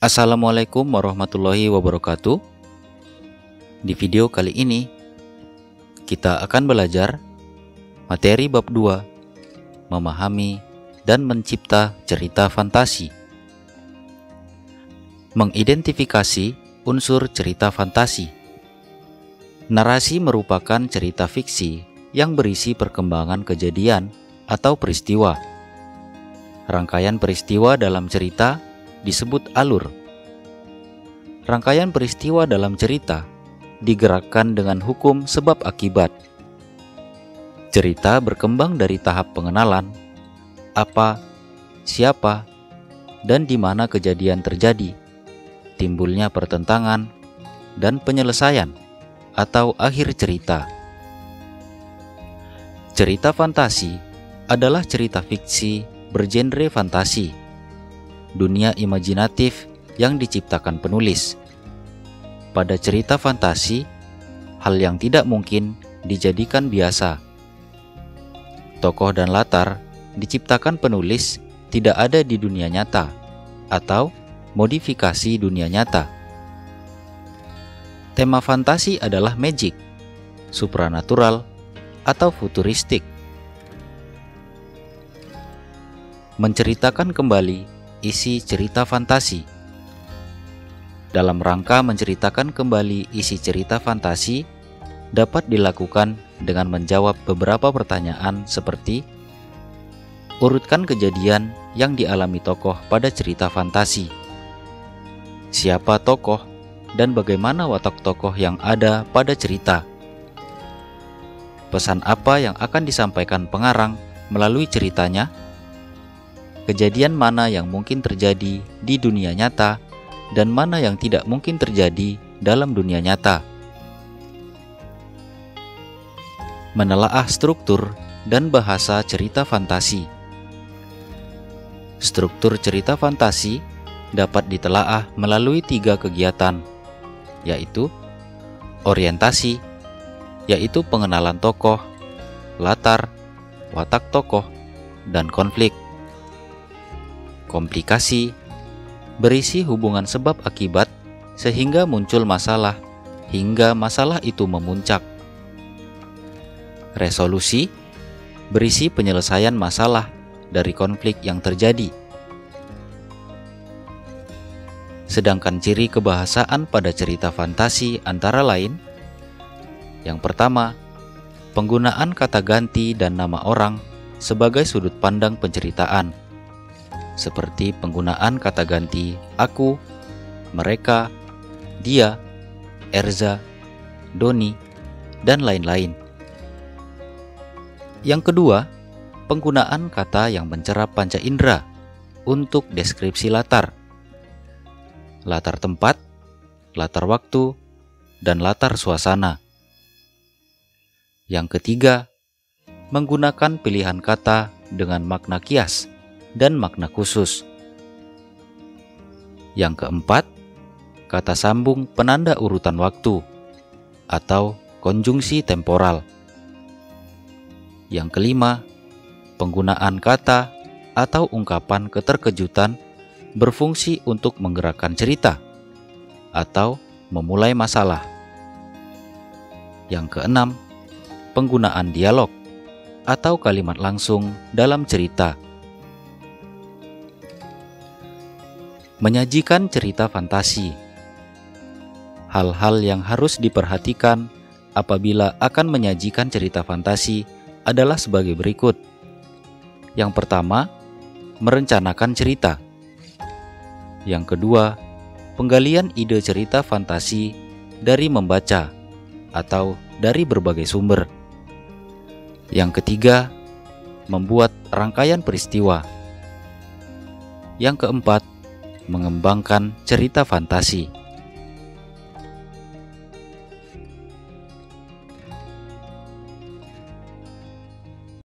Assalamualaikum warahmatullahi wabarakatuh. Di video kali ini kita akan belajar materi bab 2, memahami dan mencipta cerita fantasi. Mengidentifikasi unsur cerita fantasi. Narasi merupakan cerita fiksi yang berisi perkembangan kejadian atau peristiwa. Rangkaian peristiwa dalam cerita disebut alur. Rangkaian peristiwa dalam cerita digerakkan dengan hukum sebab akibat. Cerita berkembang dari tahap pengenalan, apa, siapa, dan di mana kejadian terjadi, timbulnya pertentangan, dan penyelesaian atau akhir cerita. Cerita fantasi adalah cerita fiksi bergenre fantasi, dunia imajinatif yang diciptakan penulis. Pada cerita fantasi, hal yang tidak mungkin dijadikan biasa. Tokoh dan latar diciptakan penulis tidak ada di dunia nyata atau modifikasi dunia nyata. Tema fantasi adalah magic, supranatural, atau futuristik. Menceritakan kembali isi cerita fantasi. Dalam rangka menceritakan kembali isi cerita fantasi dapat dilakukan dengan menjawab beberapa pertanyaan seperti: urutkan kejadian yang dialami tokoh pada cerita fantasi. Siapa tokoh dan bagaimana watak tokoh yang ada pada cerita? Pesan apa yang akan disampaikan pengarang melalui ceritanya? Kejadian mana yang mungkin terjadi di dunia nyata dan mana yang tidak mungkin terjadi dalam dunia nyata. Menelaah struktur dan bahasa cerita fantasi. Struktur cerita fantasi dapat ditelaah melalui 3 kegiatan, yaitu orientasi, yaitu pengenalan tokoh, latar, watak tokoh, dan konflik. Komplikasi, berisi hubungan sebab akibat sehingga muncul masalah hingga masalah itu memuncak. Resolusi, berisi penyelesaian masalah dari konflik yang terjadi. Sedangkan ciri kebahasaan pada cerita fantasi antara lain: yang pertama, penggunaan kata ganti dan nama orang sebagai sudut pandang penceritaan, seperti penggunaan kata ganti aku, mereka, dia, Erza, Doni, dan lain-lain. Yang kedua, penggunaan kata yang mencerap panca indera untuk deskripsi latar tempat, latar waktu, dan latar suasana. Yang ketiga, menggunakan pilihan kata dengan makna kias dan makna khusus. Yang keempat, kata sambung penanda urutan waktu atau konjungsi temporal. Yang kelima, penggunaan kata atau ungkapan keterkejutan berfungsi untuk menggerakkan cerita atau memulai masalah. Yang keenam, penggunaan dialog atau kalimat langsung dalam cerita. Menyajikan cerita fantasi. Hal-hal yang harus diperhatikan apabila akan menyajikan cerita fantasi adalah sebagai berikut. Yang pertama, merencanakan cerita. Yang kedua, penggalian ide cerita fantasi dari membaca atau dari berbagai sumber. Yang ketiga, membuat rangkaian peristiwa. Yang keempat, mengembangkan cerita fantasi.